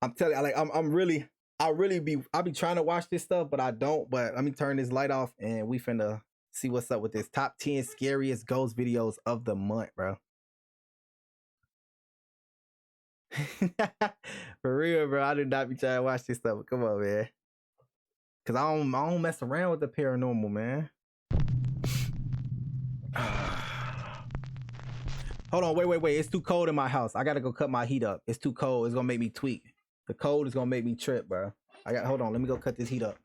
I'm telling you, like I be trying to watch this stuff, but I don't. But let me turn this light off and we finna see what's up with this top 10 scariest ghost videos of the month, bro. For real, bro. I do not be trying to watch this stuff. Come on, man. Cause I don't mess around with the paranormal, man. Hold on, wait. It's too cold in my house. I gotta go cut my heat up. It's too cold. It's gonna make me tweak. The cold is gonna make me trip, bro. Hold on, let me go cut this heat up.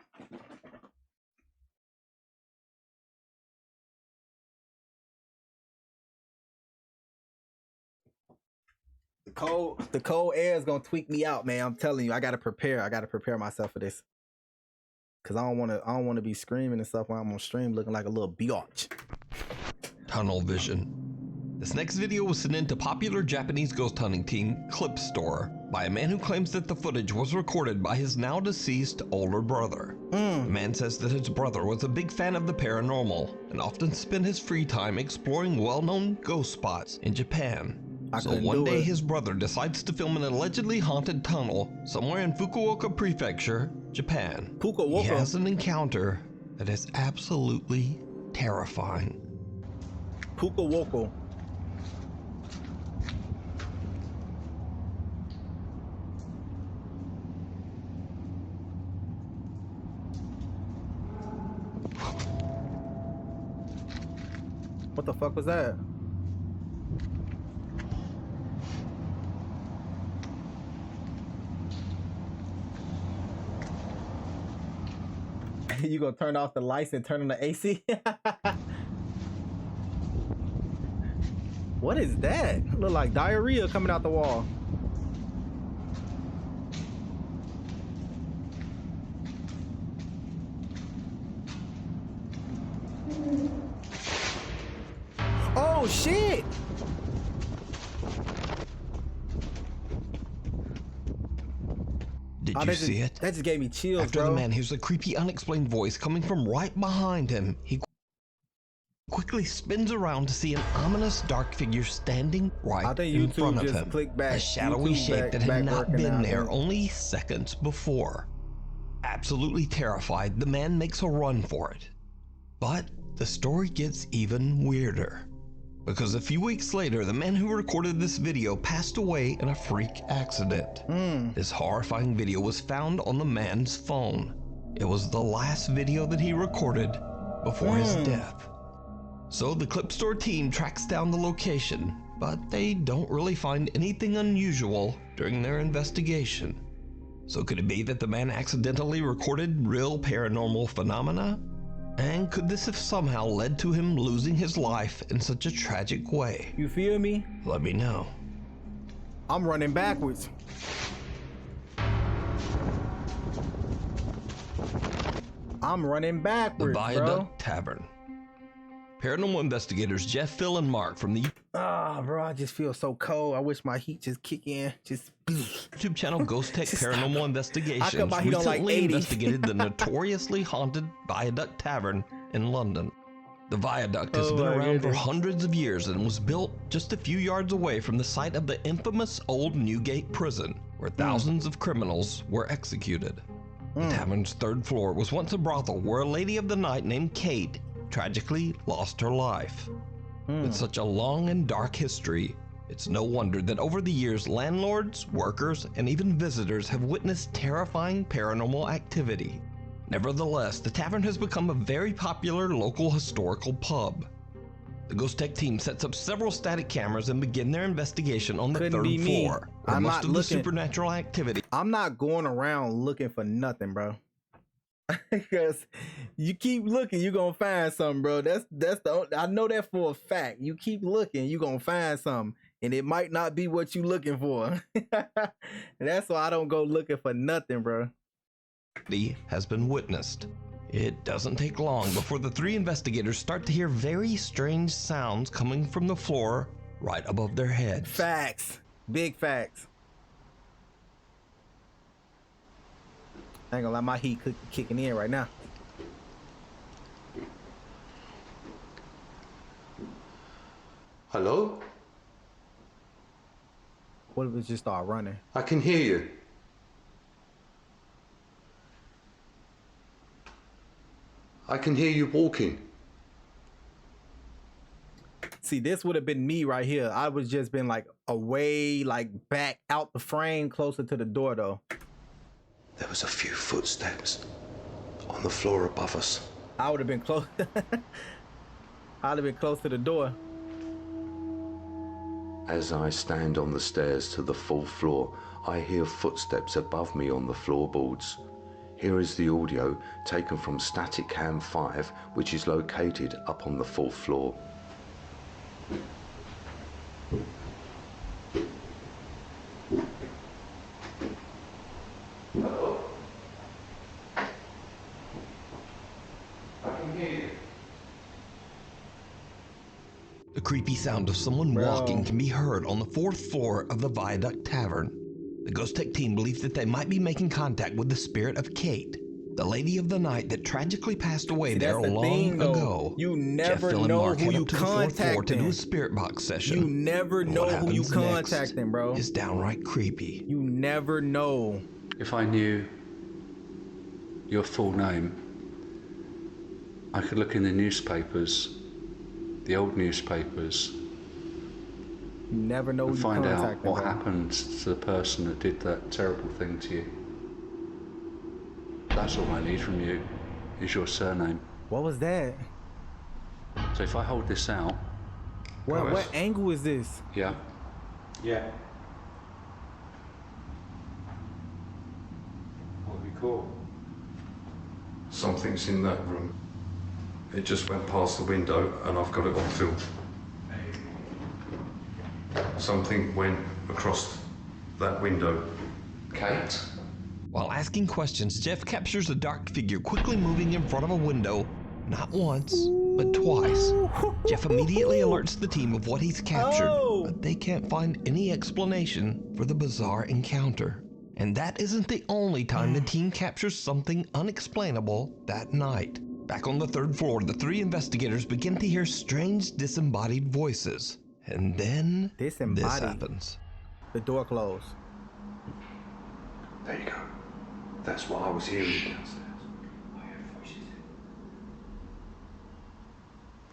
The cold air is gonna tweak me out, man. I'm telling you, I gotta prepare myself for this. Cause I don't wanna be screaming and stuff when I'm on stream looking like a little biatch. Tunnel vision. This next video was sent in to popular Japanese ghost hunting team Clipstore by a man who claims that the footage was recorded by his now deceased older brother. The man says that his brother was a big fan of the paranormal and often spent his free time exploring well-known ghost spots in Japan. So one day his brother decides to film an allegedly haunted tunnel somewhere in Fukuoka Prefecture, Japan. He has an encounter that is absolutely terrifying. Fukuoka. What the fuck was that? You gonna turn off the lights and turn on the AC? What is that? It look like diarrhea coming out the wall. Oh shit! Did you see it? That just gave me chills, After bro. the man hears a creepy, unexplained voice coming from right behind him, he quickly spins around to see an ominous dark figure standing right in front of him. A shadowy shape that had not been there only seconds before. Absolutely terrified, the man makes a run for it. But the story gets even weirder. Because a few weeks later, the man who recorded this video passed away in a freak accident. This horrifying video was found on the man's phone. It was the last video that he recorded before his death. So the Clipstore team tracks down the location, but they don't really find anything unusual during their investigation. So could it be that the man accidentally recorded real paranormal phenomena? And could this have somehow led to him losing his life in such a tragic way? You feel me? Let me know. I'm running backwards. I'm running backwards, The Viaduct Tavern. Paranormal investigators Jeff, Phil, and Mark from the bro, I just feel so cold. I wish my heat just kick in. Just YouTube channel Ghost Tech Paranormal Investigations recently investigated the notoriously haunted Viaduct Tavern in London. The viaduct has been around for hundreds of years and was built just a few yards away from the site of the infamous old Newgate prison, where thousands of criminals were executed. The tavern's third floor was once a brothel where a lady of the night named Kate tragically lost her life. With such a long and dark history, it's no wonder that over the years landlords, workers, and even visitors have witnessed terrifying paranormal activity. Nevertheless, the tavern has become a very popular local historical pub. The Ghost Tech team sets up several static cameras and begin their investigation on the third floor, where most of the supernatural activity. I'm not going around looking for nothing, bro. Because you keep looking, you're gonna find something, bro. I know that for a fact. You keep looking, you're gonna find something, and it might not be what you're looking for. And that's why I don't go looking for nothing, bro. Has been witnessed. It doesn't take long before the three investigators start to hear very strange sounds coming from the floor right above their heads. Facts. Big facts. I ain't gonna lie, my heat kicking in right now. Hello? What if it just start running? I can hear you. I can hear you walking. See, this would have been me right here. I would just been like away, like back out the frame, closer to the door though. There was a few footsteps on the floor above us. I would have been close. I'd have been close to the door. As I stand on the stairs to the full floor, I hear footsteps above me on the floorboards. Here is the audio taken from static cam 5, which is located up on the fourth floor. Hello? I can hear you. The creepy sound of someone walking can be heard on the fourth floor of the Viaduct Tavern. The Ghost Tech team believes that they might be making contact with the spirit of Kate, the lady of the night that tragically passed away there long ago. You never know who you contacting. To do a spirit box session. You never know who you contacting, bro. It's downright creepy. You never know. If I knew your full name, I could look in the newspapers, the old newspapers, you never know and find out what happened to the person that did that terrible thing to you. That's all I need from you, is your surname. What was that? So if I hold this out... What angle is this? Yeah. Yeah. What would be cool? Something's in that room. It just went past the window and I've got it on film. Something went across that window. Kate? While asking questions, Jeff captures a dark figure quickly moving in front of a window, not once, but twice. Jeff immediately alerts the team of what he's captured, but they can't find any explanation for the bizarre encounter. And that isn't the only time the team captures something unexplainable that night. Back on the third floor, the three investigators begin to hear strange disembodied voices. And then this happens. The door closed. There you go. That's what I was hearing downstairs.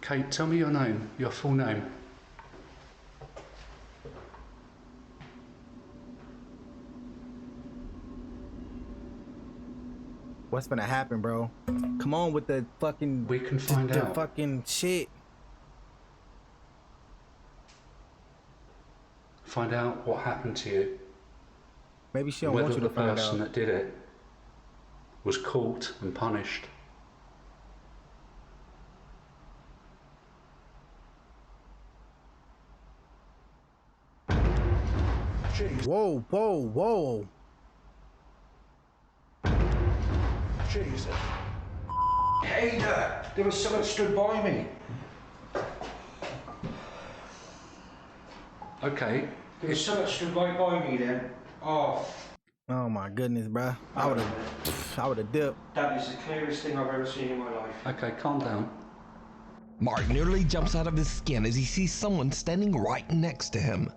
Kate, tell me your name, your full name. What's gonna happen, bro? Come on with the fucking... We can find out. The fucking shit. Find out what happened to you. Maybe she don't want you to find out. Whether the person that did it was caught and punished. Jeez. Whoa, whoa, whoa. Jesus. Hey there was someone stood by me. Okay. There was someone stood right by me then. Oh My goodness, bro. I would have dipped. That is the clearest thing I've ever seen in my life. Okay, calm down. Mark nearly jumps out of his skin as he sees someone standing right next to him.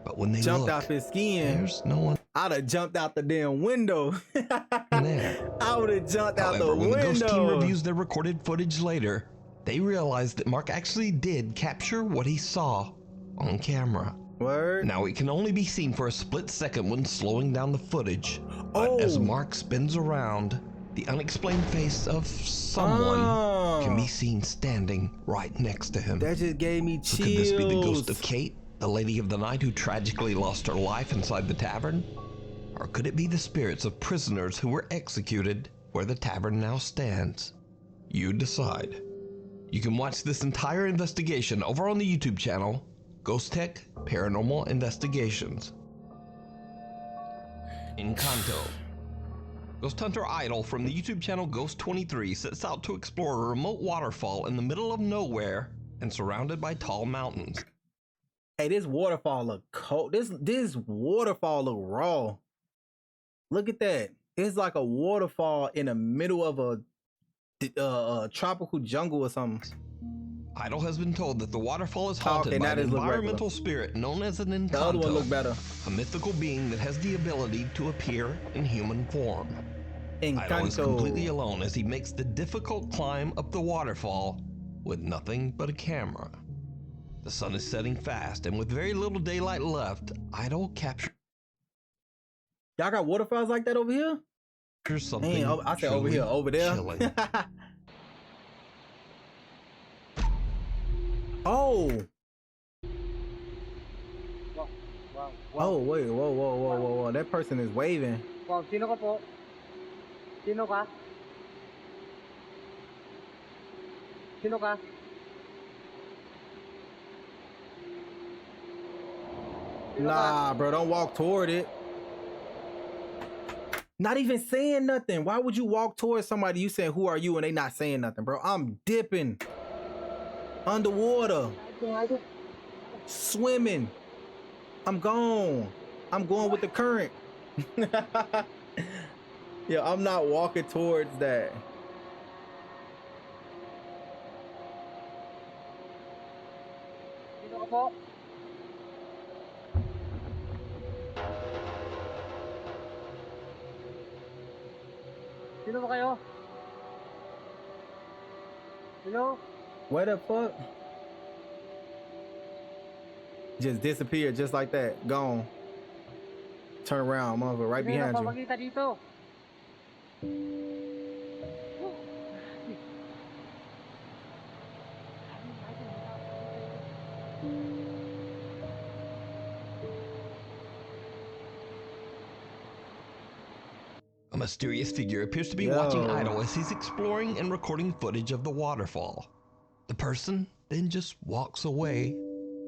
But when they jumped off his skin, there's no one. I'd have jumped out the damn window. There. I would have jumped out the window. When the Ghost team reviews their recorded footage later, they realize that Mark actually did capture what he saw on camera. Word. Now it can only be seen for a split second when slowing down the footage. But as Mark spins around, the unexplained face of someone can be seen standing right next to him. That just gave me chills. So could this be the ghost of Kate, the lady of the night who tragically lost her life inside the tavern? Or could it be the spirits of prisoners who were executed where the tavern now stands? You decide. You can watch this entire investigation over on the YouTube channel, Ghost Tech Paranormal Investigations. Encanto. Ghost Hunter Idol from the YouTube channel Ghost23 sets out to explore a remote waterfall in the middle of nowhere and surrounded by tall mountains. Hey, this waterfall look cold. This waterfall look raw. Look at that. It's like a waterfall in the middle of a tropical jungle or something. Idol has been told that the waterfall is haunted by an environmental spirit known as an Encanto, the other one look better. A mythical being that has the ability to appear in human form. Idol is completely alone as he makes the difficult climb up the waterfall with nothing but a camera. The sun is setting fast, and with very little daylight left, Idol captures. Y'all got waterfalls like that over here? Something. Man, I said over here, over there. Oh. Oh, wait, whoa. That person is waving. Wow, sino ka po? Sino ka? Sino ka? Nah, bro, don't walk toward it. Not even saying nothing. Why would you walk towards somebody you saying, who are you? And they not saying nothing, bro. I'm dipping. Underwater. Swimming. I'm gone. I'm going with the current. Yeah, I'm not walking towards that. Sino ka po? Sino ba kayo? Hello? What the fuck? Just disappeared just like that. Gone. Turn around, motherfucker, right behind you. Sino dito? A mysterious figure appears to be watching Idol as he's exploring and recording footage of the waterfall. The person then just walks away,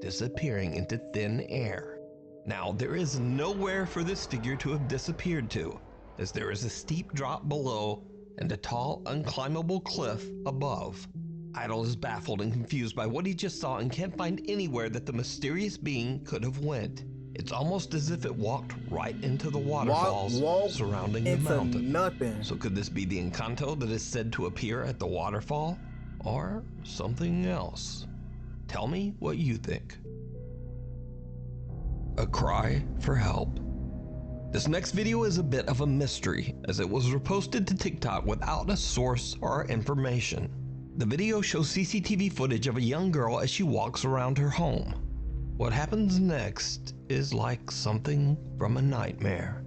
disappearing into thin air. Now, there is nowhere for this figure to have disappeared to, as there is a steep drop below and a tall, unclimbable cliff above. Idol is baffled and confused by what he just saw and can't find anywhere that the mysterious being could have went. It's almost as if it walked right into the waterfalls surrounding the mountain. Nothing. So could this be the Encanto that is said to appear at the waterfall? Or something else? Tell me what you think. A cry for help. This next video is a bit of a mystery, as it was reposted to TikTok without a source or information. The video shows CCTV footage of a young girl as she walks around her home. What happens next is like something from a nightmare.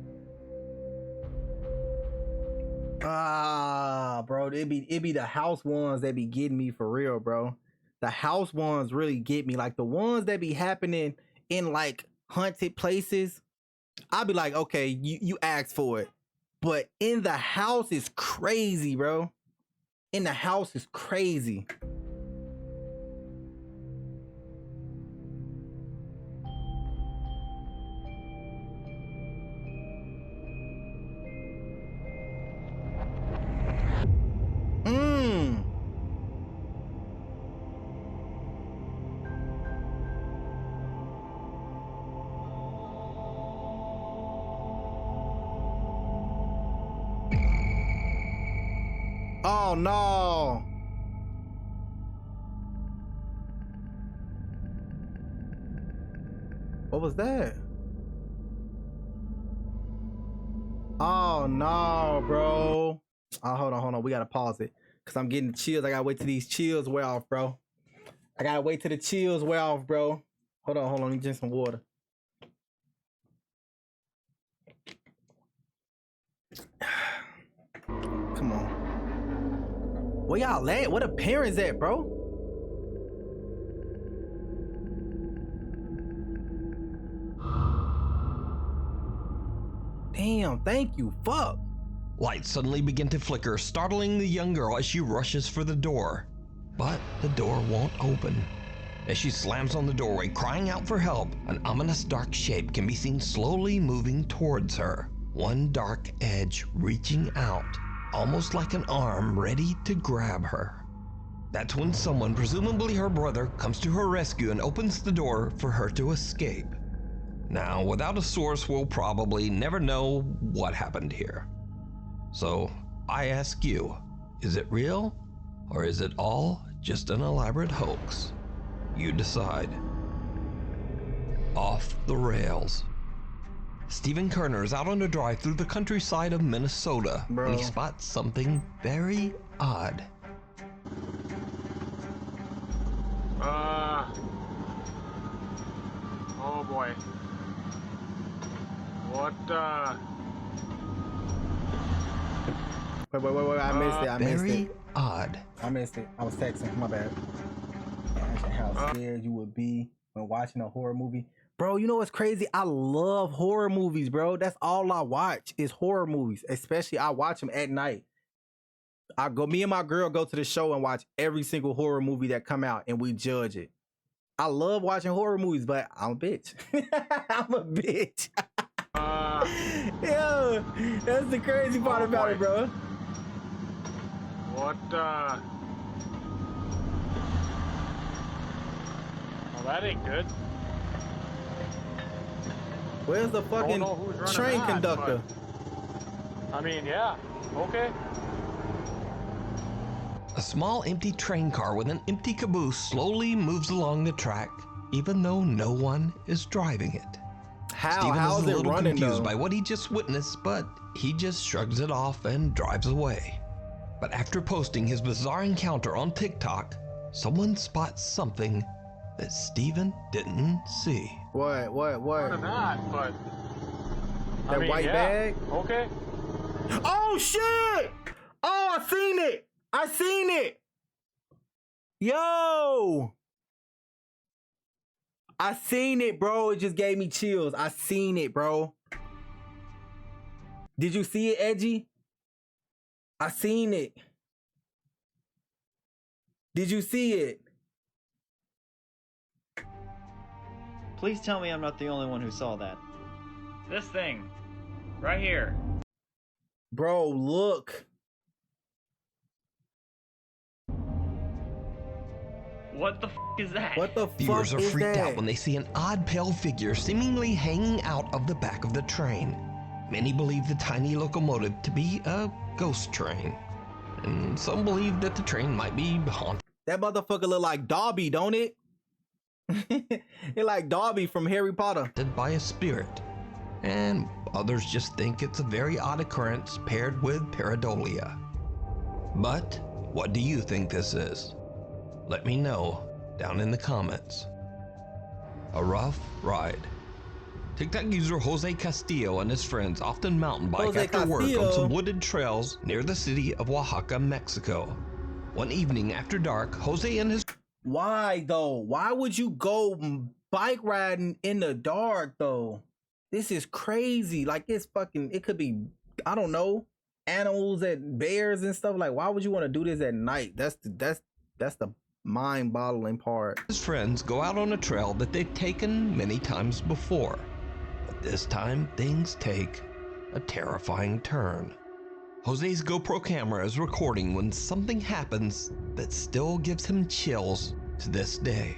Ah, bro, it be the house ones that be getting me for real, bro. The house ones really get me. Like the ones that be happening in like haunted places, I'll be like, okay, you asked for it. But in the house is crazy, bro. In the house is crazy. Oh no. What was that? Oh no, bro. Oh, hold on. We gotta pause it. Cause I'm getting the chills. I gotta wait till these chills wear off, bro. I gotta wait till the chills wear off, bro. Hold on. Let me drink some water. Come on. Where y'all at? Where the parents at, bro? Damn, thank you. Fuck. Lights suddenly begin to flicker, startling the young girl as she rushes for the door. But the door won't open. As she slams on the doorway, crying out for help, an ominous dark shape can be seen slowly moving towards her. One dark edge reaching out, almost like an arm ready to grab her. That's when someone, presumably her brother, comes to her rescue and opens the door for her to escape. Now, without a source, we'll probably never know what happened here. So, I ask you, is it real? Or is it all just an elaborate hoax? You decide. Off the rails. Stephen Kerner is out on a drive through the countryside of Minnesota when he spots something very odd. Oh boy. What, Wait, I missed it. Very odd. I missed it. I was texting. My bad. Imagine how scared you would be when watching a horror movie. Bro, you know what's crazy? I love horror movies, bro. That's all I watch is horror movies. Especially I watch them at night. Me and my girl go to the show and watch every single horror movie that come out and we judge it. I love watching horror movies, but I'm a bitch. I'm a bitch. Yo, that's the crazy part about it, bro. What, well, that ain't good. Where's the fucking train conductor? I mean, yeah, okay. A small empty train car with an empty caboose slowly moves along the track, even though no one is driving it. Stephen is a little confused by what he just witnessed, but he just shrugs it off and drives away. But after posting his bizarre encounter on TikTok, someone spots something that Stephen didn't see. What? Not that, but that white bag? Okay. Oh shit! Oh, I seen it! Yo! I seen it, bro. It just gave me chills. I seen it, bro. Did you see it, Edgy? I seen it. Did you see it? Please tell me I'm not the only one who saw that. This thing. Right here. Bro, look. What the f is that? What the fuck is that? Viewers are freaked out when they see an odd pale figure seemingly hanging out of the back of the train. Many believe the tiny locomotive to be a ghost train, and some believe that the train might be haunted. That motherfucker look like Dobby, don't it? It like Dobby from Harry Potter. By a spirit, and others just think it's a very odd occurrence paired with pareidolia. But what do you think this is? Let me know down in the comments. A rough ride. TikTok user Jose Castillo and his friends often mountain bike after work on some wooded trails near the city of Oaxaca, Mexico. One evening after dark, Jose and his... Why though? Why would you go bike riding in the dark though? This is crazy. Like it's fucking, it could be, I don't know, animals and bears and stuff. Like why would you want to do this at night? That's the mind-boggling part. His friends go out on a trail that they've taken many times before. But this time, things take a terrifying turn. Jose's GoPro camera is recording when something happens that still gives him chills to this day.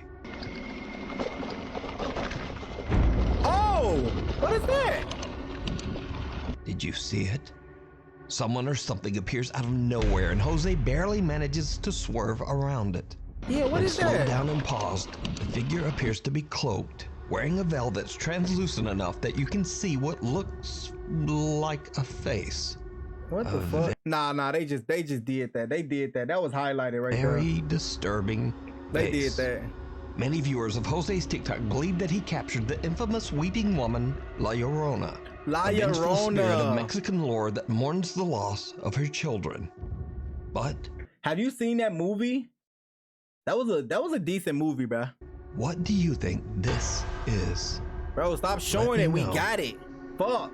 Oh! What is that? Did you see it? Someone or something appears out of nowhere and Jose barely manages to swerve around it. Yeah, what is that? Slowed down and paused. The figure appears to be cloaked, wearing a veil that's translucent enough that you can see what looks like a face. What the fuck? Nah, they just did that. They did that. That was highlighted right there. Very disturbing. They did that. Many viewers of Jose's TikTok believe that he captured the infamous weeping woman, La Llorona. La a vengeful spirit Llorona. of Mexican lore that mourns the loss of her children. But have you seen that movie? That was a decent movie, bro. What do you think this is? Bro, stop showing it. We got it. Fuck.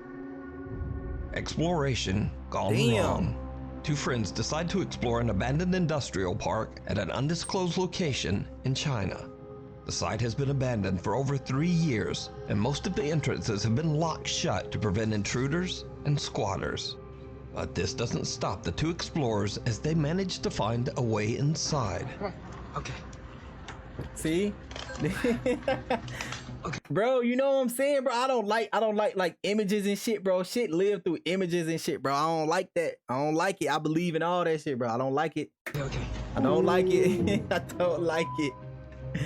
Exploration gone wrong. Two friends decide to explore an abandoned industrial park at an undisclosed location in China. The site has been abandoned for over 3 years, and most of the entrances have been locked shut to prevent intruders and squatters. But this doesn't stop the two explorers as they manage to find a way inside. Okay. See? Okay. Bro, you know what I'm saying, bro? I don't like images and shit, bro. Shit live through images and shit, bro. I don't like that. I don't like it. I believe in all that shit, bro. I don't like it. Okay. I don't like it. I don't like it.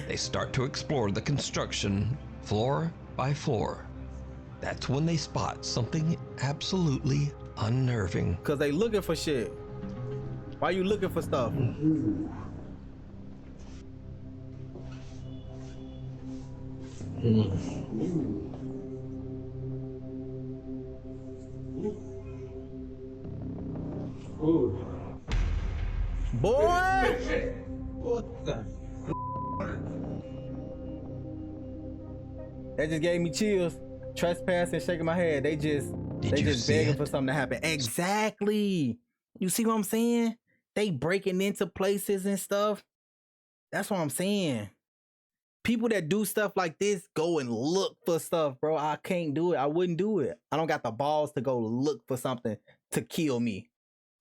They start to explore the construction floor by floor. That's when they spot something absolutely unnerving. Cause they looking for shit. Why you looking for stuff? Boy! What the? That just gave me chills. Trespassing, shaking my head. They just begging for something to happen. Exactly. You see what I'm saying? They breaking into places and stuff. That's what I'm saying. People that do stuff like this go and look for stuff, bro. I can't do it. I wouldn't do it. I don't got the balls to go look for something to kill me.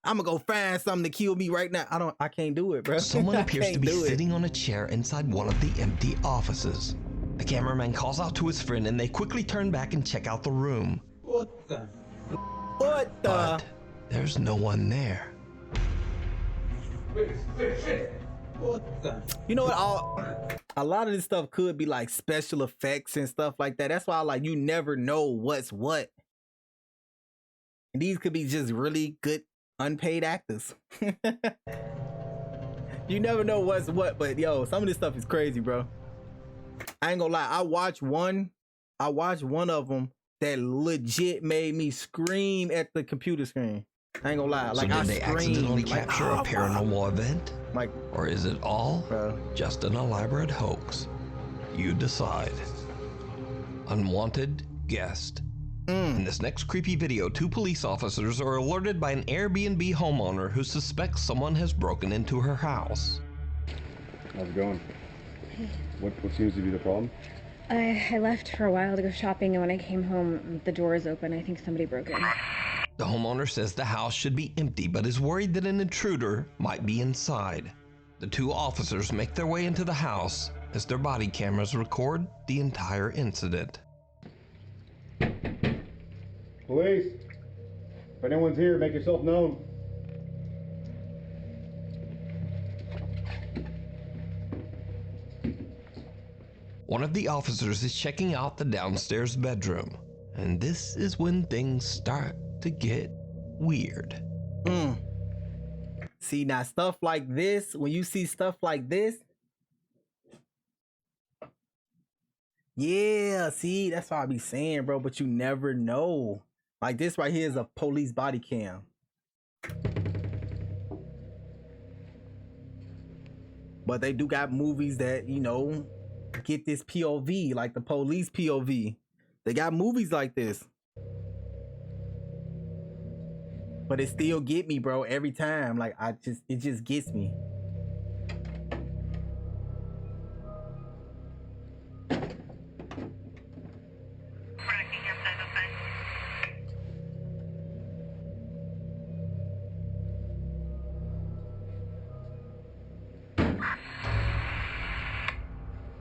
I'm gonna go find something to kill me right now. I can't do it, bro. Someone appears to be sitting on a chair inside one of the empty offices. The cameraman calls out to his friend and they quickly turn back and check out the room. What the? What the? But there's no one there. What the? You know what? A lot of this stuff could be like special effects and stuff like that. That's why like you never know what's what. And these could be just really good unpaid actors. You never know what's what, but yo, some of this stuff is crazy, bro. I ain't gonna lie. I watched one of them that legit made me scream at the computer screen. I ain't gonna lie. Like, so did I they accidentally capture a paranormal event? Like, or is it all just an elaborate hoax? You decide. Unwanted guest. In this next creepy video, 2 police officers are alerted by an Airbnb homeowner who suspects someone has broken into her house. How's it going? What seems to be the problem? I left for a while to go shopping, and when I came home, the door is open. I think somebody broke in. The homeowner says the house should be empty, but is worried that an intruder might be inside. The 2 officers make their way into the house as their body cameras record the entire incident. Police! If anyone's here, make yourself known. One of the officers is checking out the downstairs bedroom, and this is when things start to get weird. See, now stuff like this, when you see stuff like this, yeah, see, that's what I be saying, bro, but you never know. Like this right here is a police body cam. But they do got movies that, you know, get this POV, like the police POV. They got movies like this. But it still get me, bro, every time. Like it just gets me.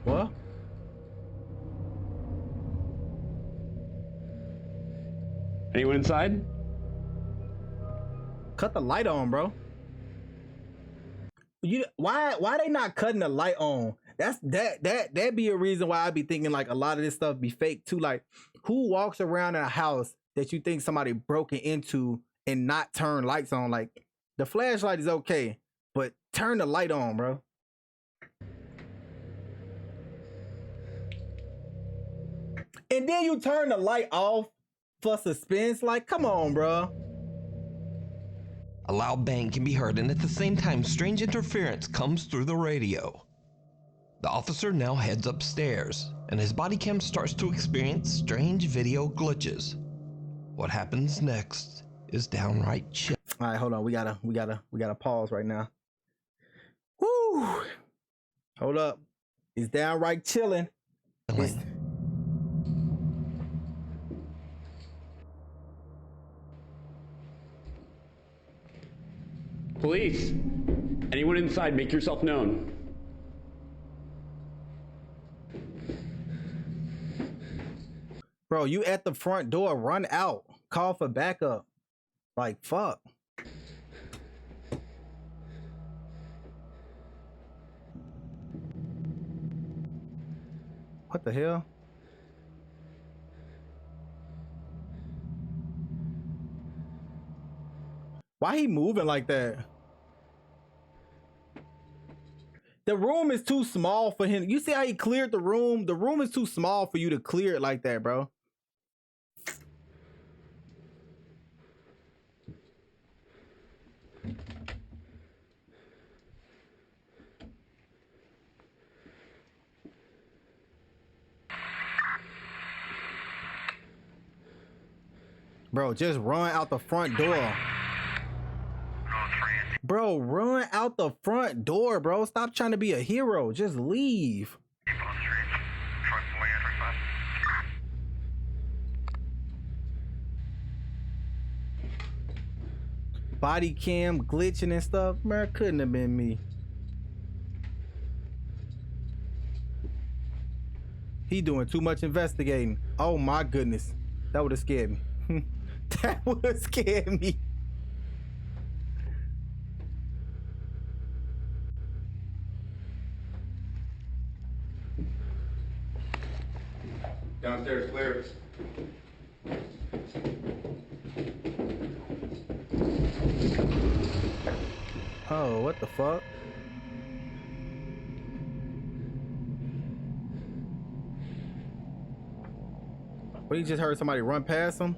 What? Anyone inside? Cut the light on, bro. Why they not cutting the light on? That'd be a reason why I'd be thinking like a lot of this stuff be fake too. Like, who walks around in a house that you think somebody broke into and not turn lights on? Like, the flashlight is okay, but turn the light on, bro. And then you turn the light off for suspense. Like, come on, bro. A loud bang can be heard, and at the same time, strange interference comes through the radio. The officer now heads upstairs, and his body cam starts to experience strange video glitches. What happens next is downright chill. All right, hold on. We gotta pause right now. Woo! Hold up. It's downright chilling. Police! Anyone inside, make yourself known. Bro, you at the front door, run out. Call for backup. Like, fuck. What the hell? Why he moving like that? The room is too small for him. You see how he cleared the room? The room is too small for you to clear it like that, bro. Bro, just run out the front door. Bro, run out the front door, bro. Stop trying to be a hero. Just leave. Body cam glitching and stuff. Man, couldn't have been me. He doing too much investigating. Oh my goodness. That would have scared me. That would have scared me. Downstairs clear. Oh, what the fuck? But he just heard somebody run past him.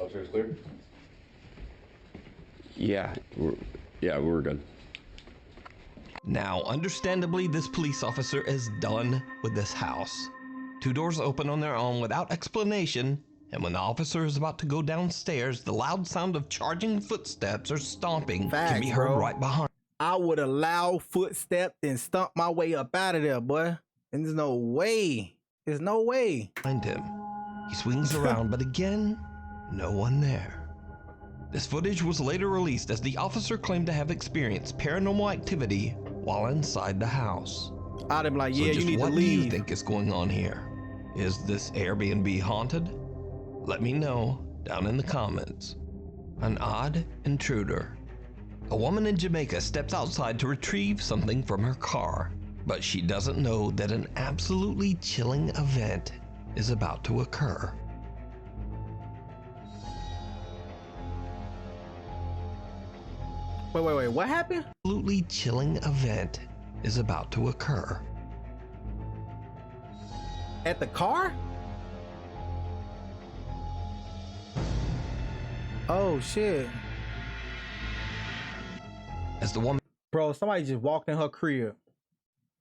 Upstairs clear? Yeah, we're good. Now, understandably, this police officer is done with this house. 2 doors open on their own without explanation, and when the officer is about to go downstairs, the loud sound of charging footsteps or stomping can be heard right behind. I would allow footsteps and stomp my way up out of there, boy. And there's no way. There's no way. Behind him. He swings around, but again, no one there. This footage was later released as the officer claimed to have experienced paranormal activity while inside the house. I'd be like, yeah, so you need to leave. What do you think is going on here? Is this Airbnb haunted? Let me know down in the comments. An odd intruder. A woman in Jamaica steps outside to retrieve something from her car, but she doesn't know that an absolutely chilling event is about to occur. Wait, what happened? Absolutely chilling event is about to occur. At the car? Oh shit. As the woman, bro, somebody just walked in her crib.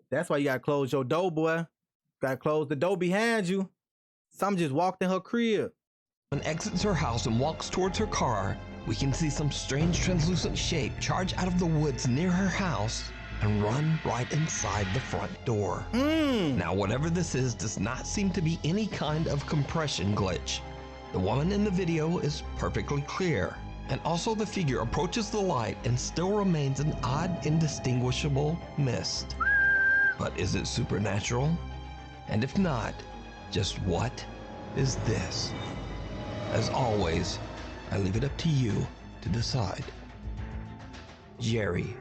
That's why you gotta close your door, boy. Gotta close the door behind you. Some just walked in her crib. Exits her house and walks towards her car, we can see some strange translucent shape charge out of the woods near her house and run right inside the front door. Now, whatever this is does not seem to be any kind of compression glitch. The woman in the video is perfectly clear, and also the figure approaches the light and still remains an odd, indistinguishable mist. But is it supernatural? And if not, just what is this? As always, I leave it up to you to decide. Jerry.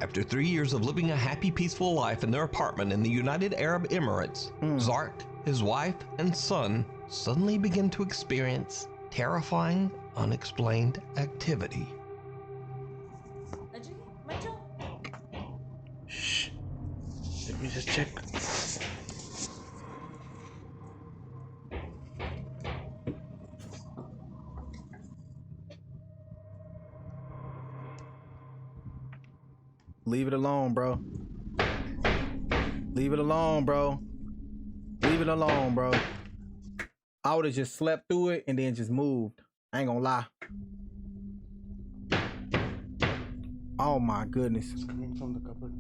After 3 years of living a happy, peaceful life in their apartment in the United Arab Emirates, Zart, his wife, and son suddenly begin to experience terrifying, unexplained activity. Shh. Let me just check. Leave it alone, bro. Leave it alone, bro. Leave it alone, bro. I would have just slept through it and then just moved. I ain't gonna lie. Oh my goodness. From the cupboard.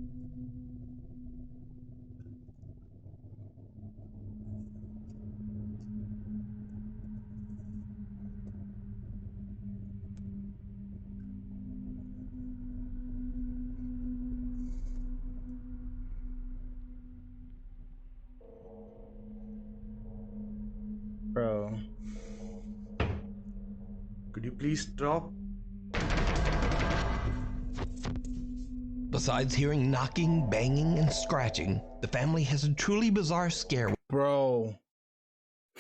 please stop? Besides hearing knocking, banging, and scratching, the family has a truly bizarre scare. Bro.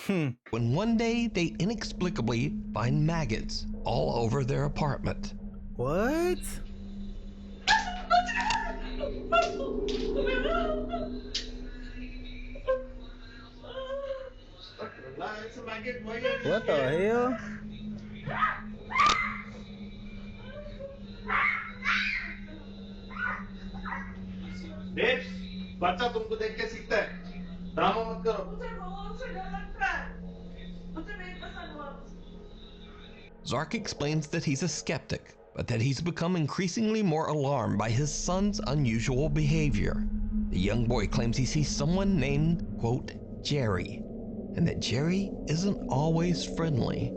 When one day they inexplicably find maggots all over their apartment. What? What the hell? Babes, बच्चा तुमको देख के सीखता है. Drama मत करो. Zark explains that he's a skeptic, but that he's become increasingly more alarmed by his son's unusual behavior. The young boy claims he sees someone named, quote, Jerry, and that Jerry isn't always friendly.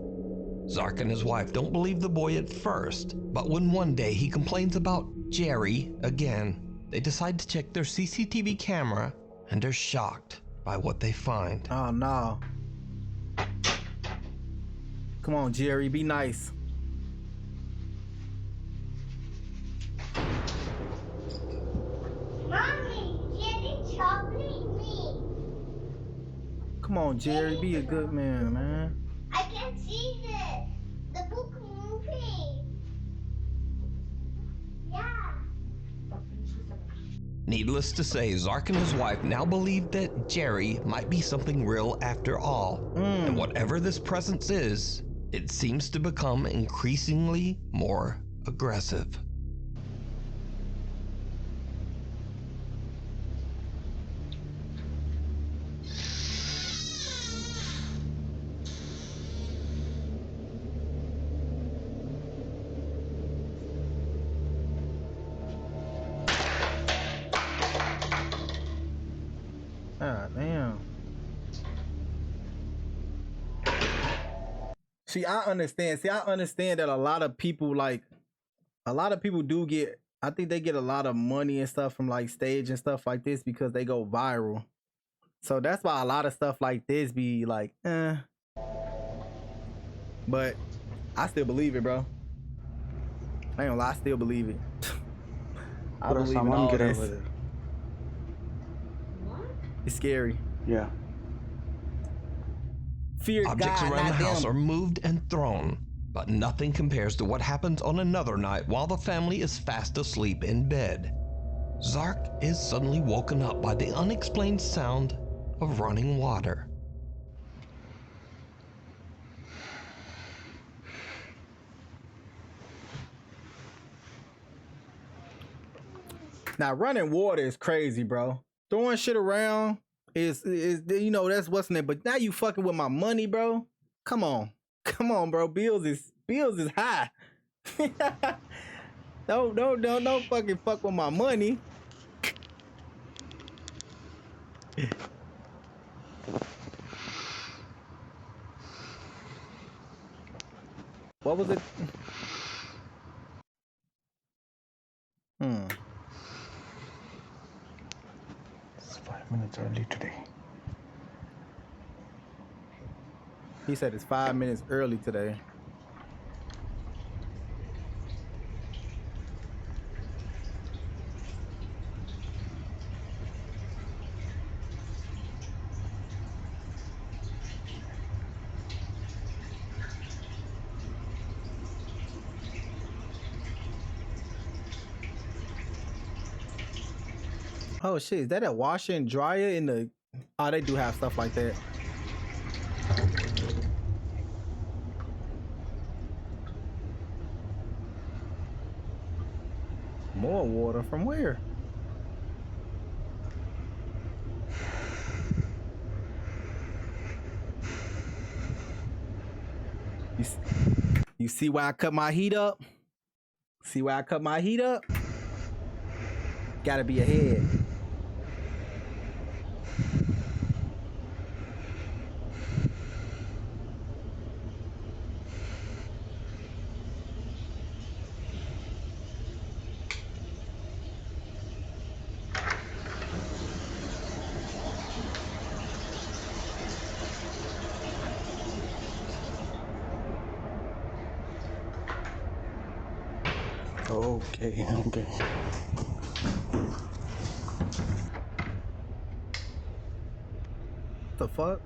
Zark and his wife don't believe the boy at first, but when one day he complains about Jerry again, they decide to check their CCTV camera and are shocked by what they find. Oh no. Come on, Jerry, be nice. Mommy, Jerry chocolate me. Come on, Jerry, be a good man. I can see the book moving. Yeah. Needless to say, Zark and his wife now believe that Jerry might be something real after all. And whatever this presence is, it seems to become increasingly more aggressive. Ah, damn. See, I understand that a lot of people do get, I think they get a lot of money and stuff from like stage and stuff like this because they go viral. So that's why a lot of stuff like this be like, But I still believe it, bro. I ain't gonna lie, I still believe it. I believe in all this. It's scary. Yeah. Fear Objects God, around the not house them. are moved and thrown, but nothing compares to what happens on another night while the family is fast asleep in bed. Zark is suddenly woken up by the unexplained sound of running water. Now running water is crazy, bro. Throwing shit around is you know, that's what's in it. But now you fucking with my money, bro. Come on, bro. Bills is high. Don't fucking fuck with my money. What was it? It's 5 minutes early today. He said it's 5 minutes early today. Oh shit, is that a washer and dryer in the... Oh, they do have stuff like that. More water from where? You see why I cut my heat up? See why I cut my heat up? Gotta be ahead. Okay. The fuck?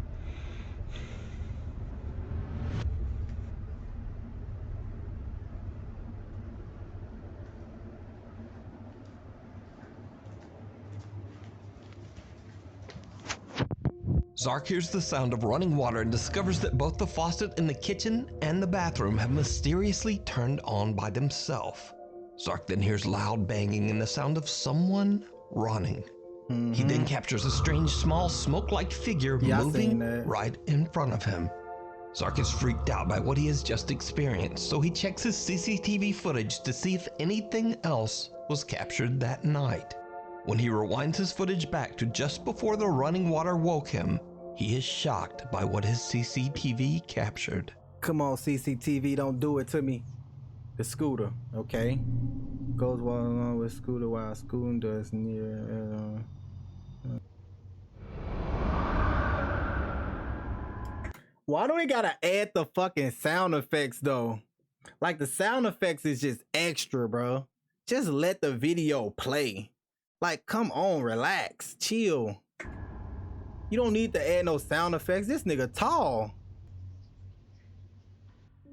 Zark hears the sound of running water and discovers that both the faucet in the kitchen and the bathroom have mysteriously turned on by themselves. Zark then hears loud banging and the sound of someone running. He then captures a strange small smoke-like figure moving right in front of him. Zark is freaked out by what he has just experienced, so he checks his CCTV footage to see if anything else was captured that night. When he rewinds his footage back to just before the running water woke him, he is shocked by what his CCTV captured. Come on, CCTV, don't do it to me. The scooter, okay. Goes along with scooter while scooting does near. Why do they gotta add the fucking sound effects though? Like the sound effects is just extra, bro. Just let the video play. Like, come on, relax, chill. You don't need to add no sound effects. This nigga tall.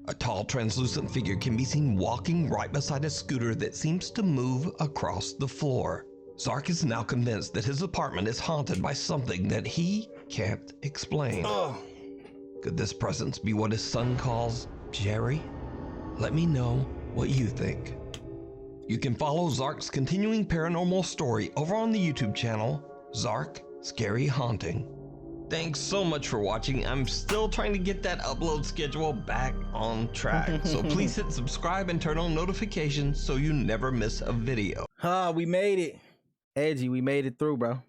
A tall, translucent figure can be seen walking right beside a scooter that seems to move across the floor. Zark is now convinced that his apartment is haunted by something that he can't explain. Could this presence be what his son calls Jerry? Let me know what you think. You can follow Zark's continuing paranormal story over on the YouTube channel, Zark Scary Haunting. Thanks so much for watching. I'm still trying to get that upload schedule back on track. So please hit subscribe and turn on notifications so you never miss a video. We made it. Edgy, we made it through, bro.